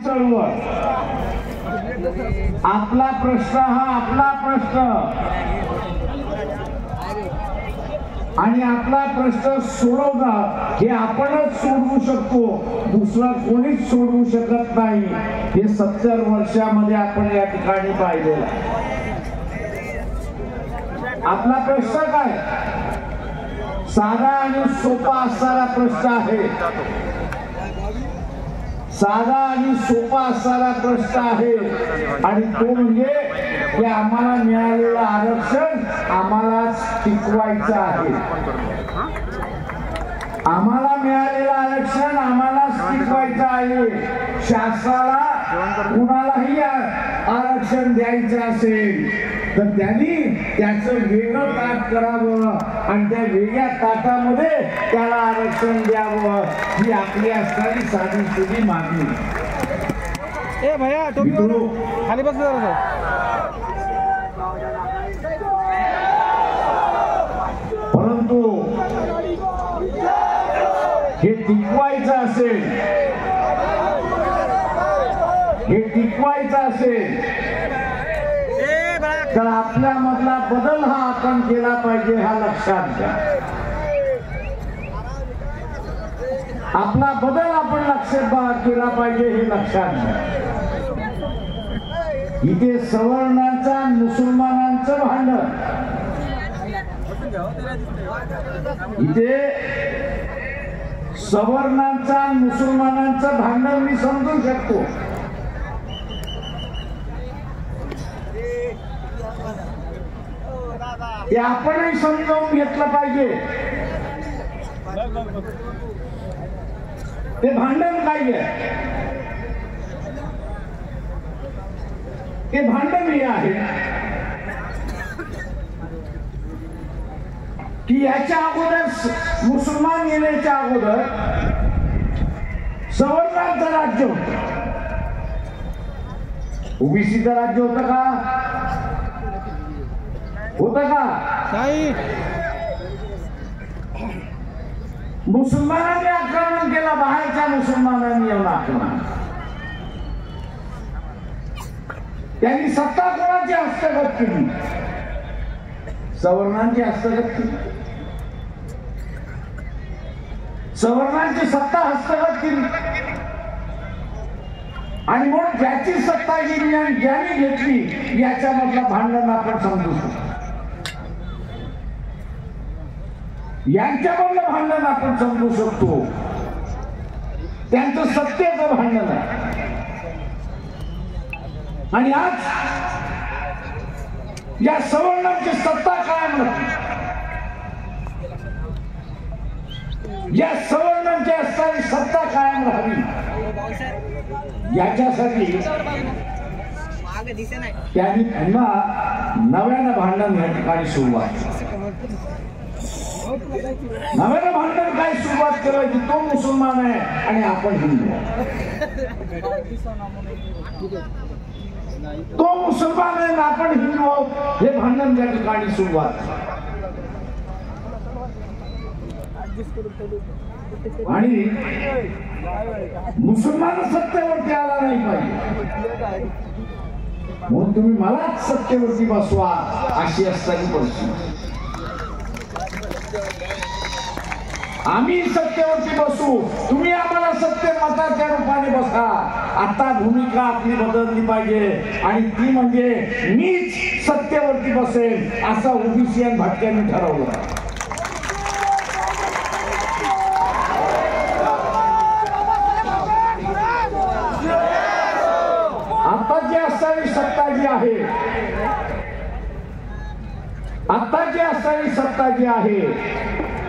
चळवळ. आपला प्रश्न हा आपला प्रश्न आणि आपला प्रश्न सोडवणं हे आपणच सोडवू शकतो, दुसरा कोणीच सोडवू शकत नाही. हे 70 वर्षामध्ये आपण या ठिकाणी पाहिलेलं. आपला प्रश्न काय? साधा आणि सोपा असणारा प्रश्न आहे. साधा आणि सोपा असणारा प्रश्न आहे आणि तो म्हणजे की आम्हाला मिळालेलं आरक्षण आम्हाला टिकवायचं आहे. आम्हाला मिळालेलं आरक्षण आम्हाला टिकवायचं आहे. शासनाला कुणालाही आरक्षण द्यायचं असेल तर त्यांनी त्याचं वेगळं ताट करावं आणि त्या वेगळ्या ताटामध्ये त्याला आरक्षण द्यावं ही आपली असणारी साधी सुधी मागणी. ए भैया टोपी खाली बस जरा. परंतु हे टिकवायचं असेल, हे टिकवायचं असेल तर आपल्यामधला बदल हा आपण केला पाहिजे. हा लक्षात घ्या. आपला बदल आपण लक्षात केला पाहिजे हे लक्षात घ्या. इथे सवर्णांचा मुसलमानांचं भांडण, इथे सवर्णांचा मुसलमानांचं भांडण मी समजू शकतो. ते आपणही समजावून घेतलं पाहिजे. ते भांडण काय आहे? ते भांडण हे आहे की याच्या अगोदर मुसलमान येण्याच्या अगोदर सवर्णांचं राज्य होतं. ओबीसीचं राज्य होतं का? होतं का? नाही. मुसलमानांनी आक्रमण केलं. बाहेरच्या मुसलमानांनी येऊन आक्रमण. त्यांनी सत्ता कोणाची हस्तगत केली? सवर्णांची हस्तगत केली. सवर्णांची सत्ता हस्तगत केली आणि म्हणून ज्याची सत्ता गेली आणि ज्याने घेतली याच्यामधलं भांडण आपण समजू शकतो. यांच्यामधलं भांडण आपण समजू शकतो. त्यांचं सत्तेचं भांडण आहे. आणि आज या सवर्णांची सत्ता कायम राहते. या सवर्णांची असणारी सत्ता कायम राहावी याच्यासाठी त्यांनी पुन्हा नव्यानं भांडण या ठिकाणी सुरुवात. नव्यानं भांडण काय सुरुवात करायची? तो मुसलमान आहे आणि आपण हिंदू. तो मुसलमान आहे आणि आपण हिंदू आहोत हे भांडण त्या ठिकाणी सुरुवात. आणि मुसलमान सत्तेवरती आला नाही पाहिजे म्हणून तुम्ही मलाच सत्तेवरती बसवा अशी असताना परिस्थिती. आम्ही सत्तेवरती बसू, तुम्ही आम्हाला सत्य मताच्या रूपाने बसा. आता भूमिका आपली बदलली पाहिजे आणि ती म्हणजे मीच सत्तेवरती बसेल असं ओबीसी आणि भाटक्यांनी ठरवलं. आताची असणारी सत्ता जी आहे, आताची असणारी सत्ता जी आहे